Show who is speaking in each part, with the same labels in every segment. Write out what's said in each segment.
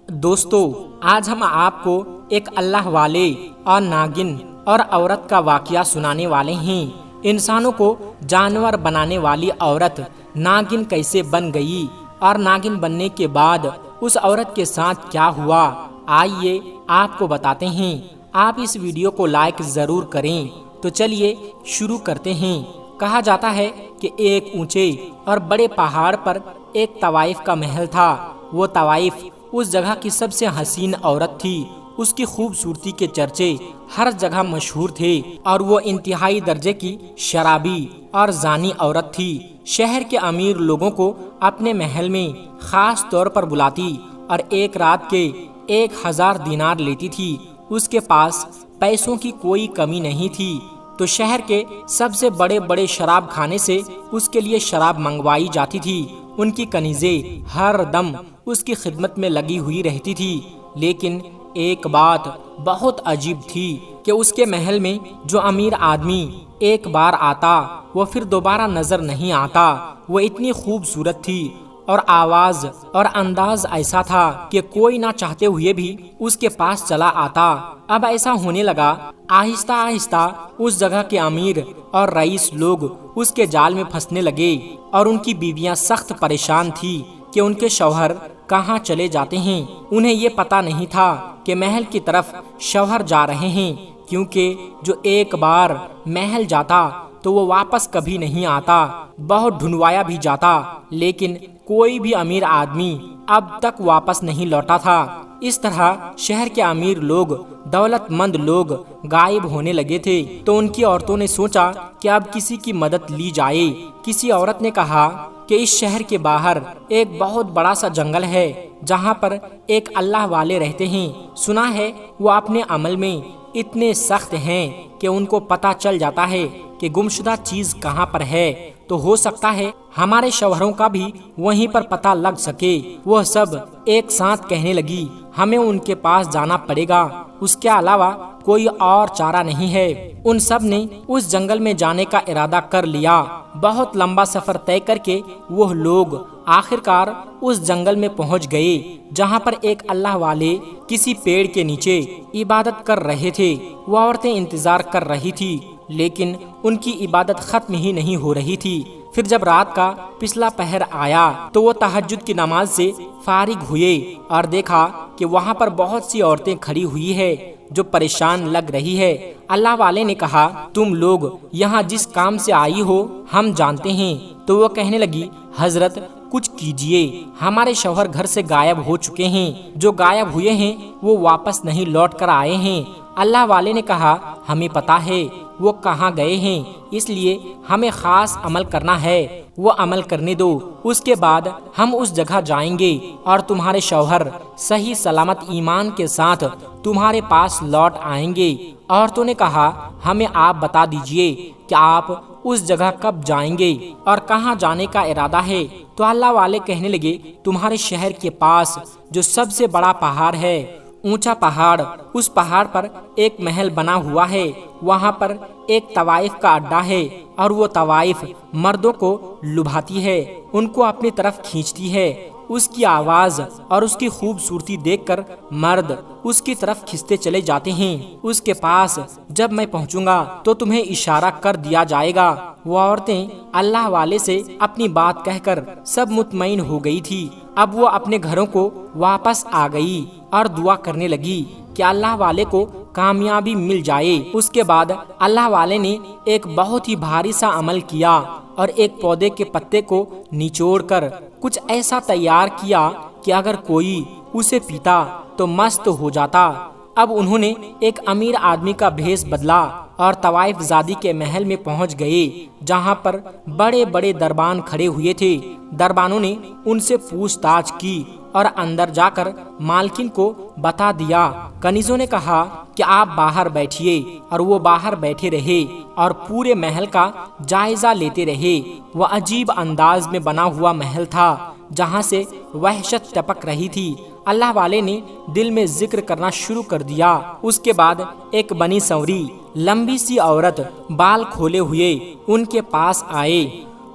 Speaker 1: دوستو، آج ہم آپ کو ایک اللہ والے اور ناگن اور عورت کا واقعہ سنانے والے ہیں۔ انسانوں کو جانور بنانے والی عورت ناگن کیسے بن گئی اور ناگن بننے کے بعد اس عورت کے ساتھ کیا ہوا، آئیے آپ کو بتاتے ہیں۔ آپ اس ویڈیو کو لائک ضرور کریں۔ تو چلیے شروع کرتے ہیں۔ کہا جاتا ہے کہ ایک اونچے اور بڑے پہاڑ پر ایک طوائف کا محل تھا۔ وہ طوائف اس جگہ کی سب سے حسین عورت تھی۔ اس کی خوبصورتی کے چرچے ہر جگہ مشہور تھے اور وہ انتہائی درجے کی شرابی اور زانی عورت تھی۔ شہر کے امیر لوگوں کو اپنے محل میں خاص طور پر بلاتی اور ایک رات کے 1000 دینار لیتی تھی۔ اس کے پاس پیسوں کی کوئی کمی نہیں تھی، تو شہر کے سب سے بڑے بڑے شراب خانے سے اس کے لیے شراب منگوائی جاتی تھی۔ ان کی کنیزیں ہر دم اس کی خدمت میں لگی ہوئی رہتی تھی۔ لیکن ایک بات بہت عجیب تھی کہ اس کے محل میں جو امیر آدمی ایک بار آتا وہ پھر دوبارہ نظر نہیں آتا۔ وہ اتنی خوبصورت تھی اور آواز اور انداز ایسا تھا کہ کوئی نہ چاہتے ہوئے بھی اس کے پاس چلا آتا۔ اب ایسا ہونے لگا، آہستہ آہستہ اس جگہ کے امیر اور رئیس لوگ اس کے جال میں پھنسنے لگے اور ان کی بیویاں سخت پریشان تھی کہ ان کے شوہر کہاں چلے جاتے ہیں۔ انہیں یہ پتہ نہیں تھا کہ محل کی طرف شوہر جا رہے ہیں، کیونکہ جو ایک بار محل جاتا تو وہ واپس کبھی نہیں آتا، بہت ڈھونڈوایا بھی جاتا، لیکن کوئی بھی امیر آدمی اب تک واپس نہیں لوٹا تھا۔ اس طرح شہر کے امیر لوگ، دولت مند لوگ غائب ہونے لگے تھے۔ تو ان کی عورتوں نے سوچا کہ اب کسی کی مدد لی جائے۔ کسی عورت نے کہا کہ اس شہر کے باہر ایک بہت بڑا سا جنگل ہے جہاں پر ایک اللہ والے رہتے ہیں۔ سنا ہے وہ اپنے عمل میں اتنے سخت ہیں کہ ان کو پتہ چل جاتا ہے کہ گمشدہ چیز کہاں پر ہے، تو ہو سکتا ہے ہمارے شوہروں کا بھی وہیں پر پتہ لگ سکے۔ وہ سب ایک ساتھ کہنے لگی، ہمیں ان کے پاس جانا پڑے گا، اس کے علاوہ کوئی اور چارہ نہیں ہے۔ ان سب نے اس جنگل میں جانے کا ارادہ کر لیا۔ بہت لمبا سفر طے کر کے وہ لوگ آخرکار اس جنگل میں پہنچ گئے جہاں پر ایک اللہ والے کسی پیڑ کے نیچے عبادت کر رہے تھے۔ وہ عورتیں انتظار کر رہی تھی، لیکن ان کی عبادت ختم ہی نہیں ہو رہی تھی۔ پھر جب رات کا پچھلا پہر آیا تو وہ تہجد کی نماز سے فارغ ہوئے اور دیکھا کہ وہاں پر بہت سی عورتیں کھڑی ہوئی ہے جو پریشان لگ رہی ہے۔ اللہ والے نے کہا، تم لوگ یہاں جس کام سے آئی ہو ہم جانتے ہیں۔ تو وہ کہنے لگی، حضرت کچھ کیجئے، ہمارے شوہر گھر سے غائب ہو چکے ہیں، جو غائب ہوئے ہیں وہ واپس نہیں لوٹ کر آئے ہیں۔ اللہ والے نے کہا، ہمیں پتا ہے وہ کہاں گئے ہیں، اس لیے ہمیں خاص عمل کرنا ہے، وہ عمل کرنے دو، اس کے بعد ہم اس جگہ جائیں گے اور تمہارے شوہر صحیح سلامت ایمان کے ساتھ تمہارے پاس لوٹ آئیں گے۔ عورتوں نے کہا، ہمیں آپ بتا دیجئے کہ آپ اس جگہ کب جائیں گے اور کہاں جانے کا ارادہ ہے۔ تو اللہ والے کہنے لگے، تمہارے شہر کے پاس جو سب سے بڑا پہاڑ ہے، اونچا پہاڑ، اس پہاڑ پر ایک محل بنا ہوا ہے، وہاں پر ایک طوائف کا اڈا ہے اور وہ طوائف مردوں کو لبھاتی ہے، ان کو اپنی طرف کھینچتی ہے۔ اس کی آواز اور اس کی خوبصورتی دیکھ کر مرد اس کی طرف کھنچتے چلے جاتے ہیں۔ اس کے پاس جب میں پہنچوں گا تو تمہیں اشارہ کر دیا جائے گا۔ وہ عورتیں اللہ والے سے اپنی بات کہہ کر سب مطمئن ہو گئی تھی۔ اب وہ اپنے گھروں کو واپس آ گئی اور دعا کرنے لگی کہ اللہ والے کو کامیابی مل جائے۔ اس کے بعد اللہ والے نے ایک بہت ہی بھاری سا عمل کیا اور ایک پودے کے پتے کو نچوڑ کر کچھ ایسا تیار کیا کہ اگر کوئی اسے پیتا تو مست ہو جاتا۔ اب انہوں نے ایک امیر آدمی کا بھیس بدلا اور طوائف زادی کے محل میں پہنچ گئے جہاں پر بڑے بڑے دربان کھڑے ہوئے تھے۔ دربانوں نے ان سے پوچھ تاچھ کی اور اندر جا کر مالکن کو بتا دیا۔ کنیزوں نے کہا کہ آپ باہر بیٹھیے، اور وہ باہر بیٹھے رہے اور پورے محل کا جائزہ لیتے رہے۔ وہ عجیب انداز میں بنا ہوا محل تھا جہاں سے وحشت ٹپک رہی تھی۔ اللہ والے نے دل میں ذکر کرنا شروع کر دیا۔ اس کے بعد ایک بنی سنوری لمبی سی عورت بال کھولے ہوئے ان کے پاس آئے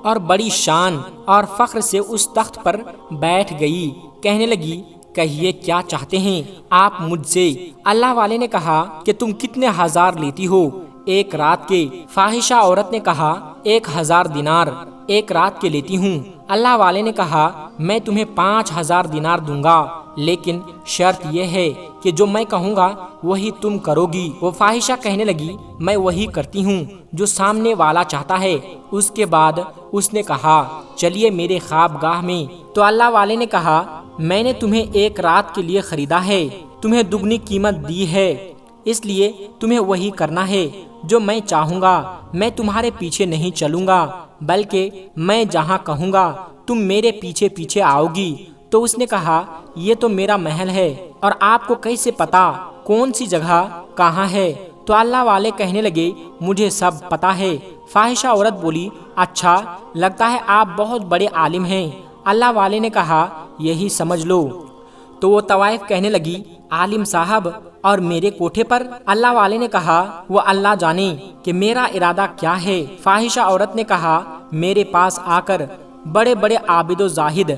Speaker 1: اور بڑی شان اور فخر سے اس تخت پر بیٹھ گئی۔ کہنے لگی کہیے کیا چاہتے ہیں آپ مجھ سے؟ اللہ والے نے کہا کہ تم کتنے ہزار لیتی ہو ایک رات کے؟ فاحشہ عورت نے کہا 1000 دینار ایک رات کے لیتی ہوں۔ اللہ والے نے کہا میں تمہیں 5000 دینار دوں گا، لیکن شرط یہ ہے کہ جو میں کہوں گا وہی تم کرو گی۔ وہ فاحشہ کہنے لگی میں وہی کرتی ہوں جو سامنے والا چاہتا ہے۔ اس کے بعد اس نے کہا چلیے میرے خواب گاہ میں۔ تو اللہ والے نے کہا میں نے تمہیں ایک رات کے لیے خریدا ہے، تمہیں دگنی قیمت دی ہے، اس لیے تمہیں وہی کرنا ہے جو میں چاہوں گا۔ میں تمہارے پیچھے نہیں چلوں گا، بلکہ میں جہاں کہوں گا تم میرے پیچھے پیچھے آؤ گی۔ تو اس نے کہا یہ تو میرا محل ہے، اور آپ کو کیسے پتا کون سی جگہ کہاں ہے؟ تو اللہ والے کہنے لگے مجھے سب پتا ہے۔ فاحشہ عورت بولی اچھا، لگتا ہے آپ بہت بڑے عالم ہیں۔ اللہ والے نے کہا یہی سمجھ لو۔ تو وہ طوائف کہنے لگی عالم صاحب اور میرے کوٹھے پر؟ اللہ والے نے کہا وہ اللہ جانے کہ میرا ارادہ کیا ہے۔ فاحشہ عورت نے کہا میرے پاس آ کر بڑے بڑے عابد و زاہد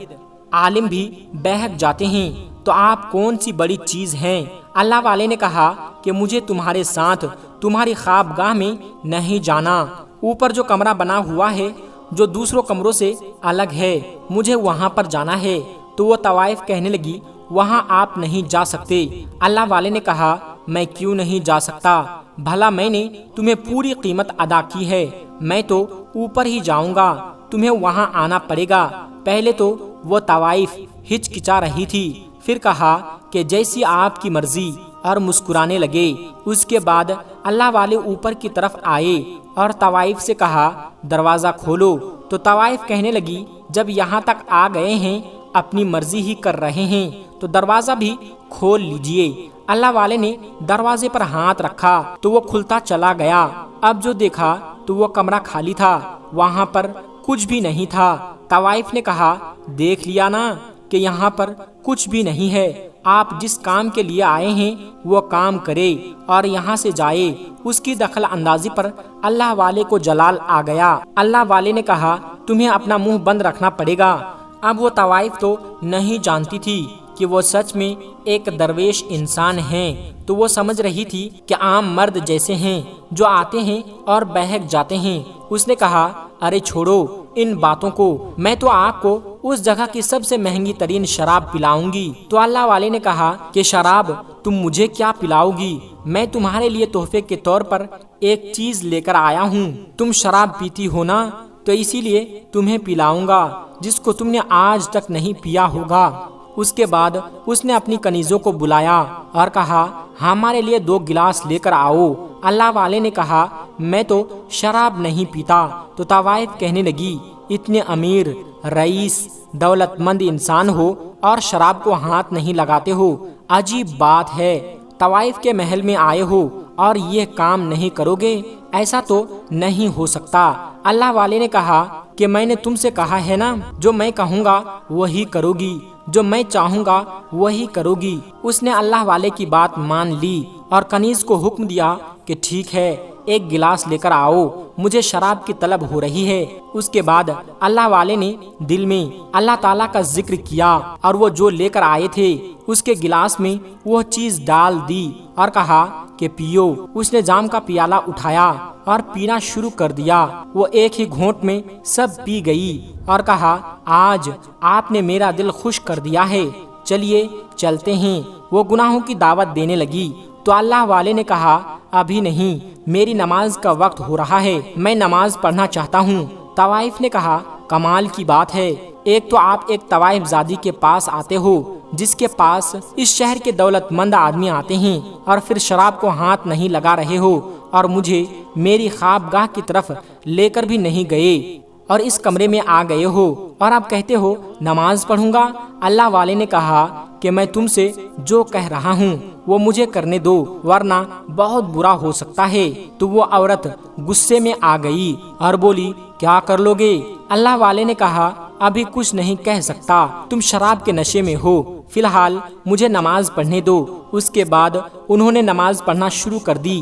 Speaker 1: عالم بھی بہک جاتے ہیں، تو آپ کون سی بڑی چیز ہیں؟ اللہ والے نے کہا کہ مجھے تمہارے ساتھ تمہاری خواب گاہ میں نہیں جانا، اوپر جو کمرہ بنا ہوا ہے جو دوسروں کمروں سے الگ ہے مجھے وہاں پر جانا ہے۔ تو وہ طوائف کہنے لگی وہاں آپ نہیں جا سکتے۔ اللہ والے نے کہا میں کیوں نہیں جا سکتا؟ بھلا میں نے تمہیں پوری قیمت ادا کی ہے، میں تو اوپر ہی جاؤں گا، تمہیں وہاں آنا پڑے گا۔ پہلے تو وہ طوائف ہچکچا رہی تھی، پھر کہا کہ جیسی آپ کی مرضی، اور مسکرانے لگے۔ اس کے بعد اللہ والے اوپر کی طرف آئے اور طوائف سے کہا دروازہ کھولو۔ تو طوائف کہنے لگی جب یہاں تک آ گئے ہیں اپنی مرضی ہی کر رہے ہیں تو دروازہ بھی کھول لیجئے۔ اللہ والے نے دروازے پر ہاتھ رکھا تو وہ کھلتا چلا گیا۔ اب جو دیکھا تو وہ کمرہ خالی تھا، وہاں پر کچھ بھی نہیں تھا۔ طوائف نے کہا دیکھ لیا نا کہ یہاں پر کچھ بھی نہیں ہے، آپ جس کام کے لیے آئے ہیں وہ کام کرے اور یہاں سے جائے۔ اس کی دخل اندازی پر اللہ والے کو جلال آ گیا۔ اللہ والے نے کہا تمہیں اپنا منہ بند رکھنا پڑے گا۔ اب وہ طوائف تو نہیں جانتی تھی کہ وہ سچ میں ایک درویش انسان ہیں، تو وہ سمجھ رہی تھی کہ عام مرد جیسے ہیں جو آتے ہیں اور بہک جاتے ہیں۔ اس نے کہا ارے چھوڑو ان باتوں کو، میں تو آپ کو اس جگہ کی سب سے مہنگی ترین شراب پلاؤں گی۔ تو اللہ والے نے کہا کہ شراب تم مجھے کیا پلاؤ گی؟ میں تمہارے لیے تحفے کے طور پر ایک چیز لے کر آیا ہوں، تم شراب پیتی ہو نا، تو اسی لیے تمہیں پلاؤں گا جس کو تم نے آج تک نہیں پیا ہوگا۔ اس کے بعد اس نے اپنی کنیزوں کو بلایا اور کہا ہمارے لیے 2 گلاس لے کر آؤ۔ اللہ والے نے کہا میں تو شراب نہیں پیتا۔ تو طوائف کہنے لگی اتنے امیر، رئیس، دولت مند انسان ہو اور شراب کو ہاتھ نہیں لگاتے ہو، عجیب بات ہے۔ طوائف کے محل میں آئے ہو اور یہ کام نہیں کرو گے، ایسا تو نہیں ہو سکتا۔ اللہ والے نے کہا کہ میں نے تم سے کہا ہے نا جو میں کہوں گا وہی کرو گی، جو میں چاہوں گا وہی کرو گی۔ اس نے اللہ والے کی بات مان لی اور کنیز کو حکم دیا کہ ٹھیک ہے 1 گلاس لے کر آؤ، مجھے شراب کی طلب ہو رہی ہے۔ اس کے بعد اللہ والے نے دل میں اللہ تعالیٰ کا ذکر کیا اور وہ جو لے کر آئے تھے اس کے گلاس میں وہ چیز ڈال دی اور کہا کہ پیو۔ اس نے جام کا پیالہ اٹھایا اور پینا شروع کر دیا۔ وہ ایک ہی گھونٹ میں سب پی گئی اور کہا آج آپ نے میرا دل خوش کر دیا ہے، چلیے چلتے ہیں۔ وہ گناہوں کی دعوت دینے لگی تو اللہ والے نے کہا ابھی نہیں، میری نماز کا وقت ہو رہا ہے، میں نماز پڑھنا چاہتا ہوں۔ طوائف نے کہا کمال کی بات ہے، ایک تو آپ ایک طوائف زادی کے پاس آتے ہو جس کے پاس اس شہر کے دولت مند آدمی آتے ہیں، اور پھر شراب کو ہاتھ نہیں لگا رہے ہو، اور مجھے میری خواب گاہ کی طرف لے کر بھی نہیں گئے، اور اس کمرے میں آ گئے ہو اور آپ کہتے ہو نماز پڑھوں گا۔ اللہ والے نے کہا کہ میں تم سے جو کہہ رہا ہوں وہ مجھے کرنے دو، ورنہ بہت برا ہو سکتا ہے۔ تو وہ عورت غصے میں آ گئی اور بولی کیا کر لو گے؟ اللہ والے نے کہا ابھی کچھ نہیں کہہ سکتا، تم شراب کے نشے میں ہو، فی الحال مجھے نماز پڑھنے دو۔ اس کے بعد انہوں نے نماز پڑھنا شروع کر دی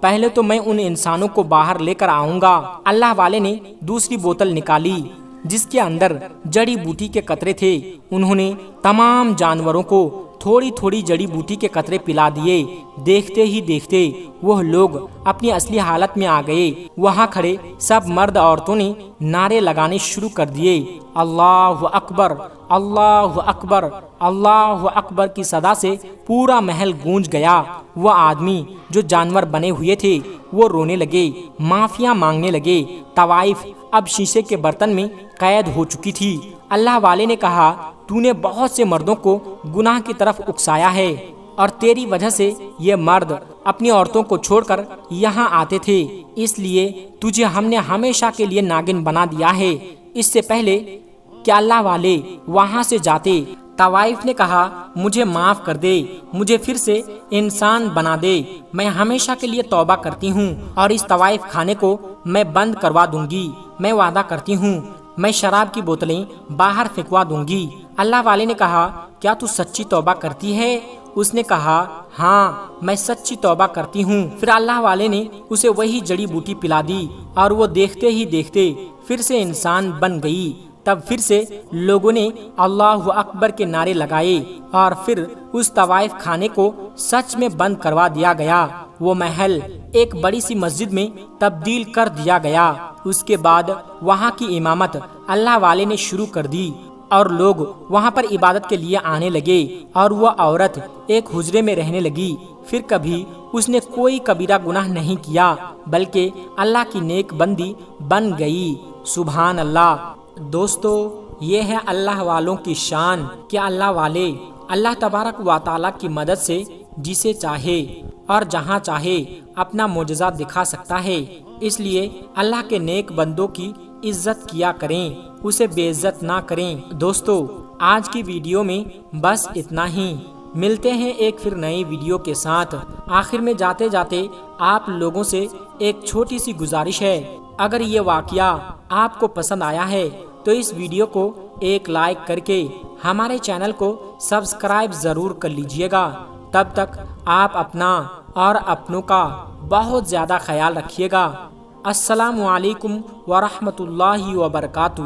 Speaker 1: پہلے تو میں ان انسانوں کو باہر لے کر آؤں گا۔ اللہ والے نے دوسری بوتل نکالی جس کے اندر جڑی بوٹی کے قطرے تھے۔ انہوں نے تمام جانوروں کو تھوڑی تھوڑی جڑی بوٹی کے قطرے پلا دیے۔ دیکھتے ہی دیکھتے وہ لوگ اپنی اصلی حالت میں آ گئے۔ وہاں کھڑے سب مرد عورتوں نے نعرے لگانے شروع کر دیے، اللہ اکبر، اللہ اکبر، اللہ اکبر کی صدا سے پورا محل گونج گیا۔ وہ آدمی جو جانور بنے ہوئے تھے وہ رونے لگے، معافیاں مانگنے لگے۔ طوائف اب شیشے کے برتن میں قید ہو چکی تھی۔ اللہ والے نے کہا، تو نے بہت سے مردوں کو گناہ کی طرف اکسایا ہے اور تیری وجہ سے یہ مرد اپنی عورتوں کو چھوڑ کر یہاں آتے تھے، اس لیے تجھے ہم نے ہمیشہ کے لیے ناگن بنا دیا ہے۔ اس سے پہلے کہ اللہ والے وہاں سے جاتے، طوائف نے کہا، مجھے معاف کر دے، مجھے پھر سے انسان بنا دے، میں ہمیشہ کے لیے توبہ کرتی ہوں اور اس طوائف خانے کو میں بند کروا دوں گی۔ میں وعدہ کرتی ہوں میں شراب کی بوتلیں باہر پھینکوا دوں گی۔ اللہ والے نے کہا، کیا تو سچی توبہ کرتی ہے؟ اس نے کہا، ہاں میں سچی توبہ کرتی ہوں۔ پھر اللہ والے نے اسے وہی جڑی بوٹی پلا دی اور وہ دیکھتے ہی دیکھتے پھر سے انسان بن گئی۔ تب پھر سے لوگوں نے اللہ اکبر کے نعرے لگائے اور پھر اس طوائف خانے کو سچ میں بند کروا دیا گیا۔ وہ محل ایک بڑی سی مسجد میں تبدیل کر دیا گیا۔ اس کے بعد وہاں کی امامت اللہ والے نے شروع کر دی اور لوگ وہاں پر عبادت کے لیے آنے لگے، اور وہ عورت ایک حجرے میں رہنے لگی۔ پھر کبھی اس نے کوئی کبیرہ گناہ نہیں کیا بلکہ اللہ کی نیک بندی بن گئی۔ سبحان اللہ۔ دوستو، یہ ہے اللہ والوں کی شان کہ اللہ والے اللہ تبارک و تعالیٰ کی مدد سے جسے چاہے اور جہاں چاہے اپنا معجزہ دکھا سکتا ہے۔ اس لیے اللہ کے نیک بندوں کی عزت کیا کریں، اسے بے عزت نہ کریں۔ دوستو، آج کی ویڈیو میں بس اتنا ہی، ملتے ہیں ایک پھر نئی ویڈیو کے ساتھ۔ آخر میں جاتے جاتے آپ لوگوں سے ایک چھوٹی سی گزارش ہے، اگر یہ واقعہ آپ کو پسند آیا ہے تو اس ویڈیو کو ایک لائک کر کے ہمارے چینل کو سبسکرائب ضرور کر لیجئے گا۔ تب تک آپ اپنا اور اپنوں کا بہت زیادہ خیال رکھیے گا۔ السلام علیکم ورحمۃ اللہ وبرکاتہ۔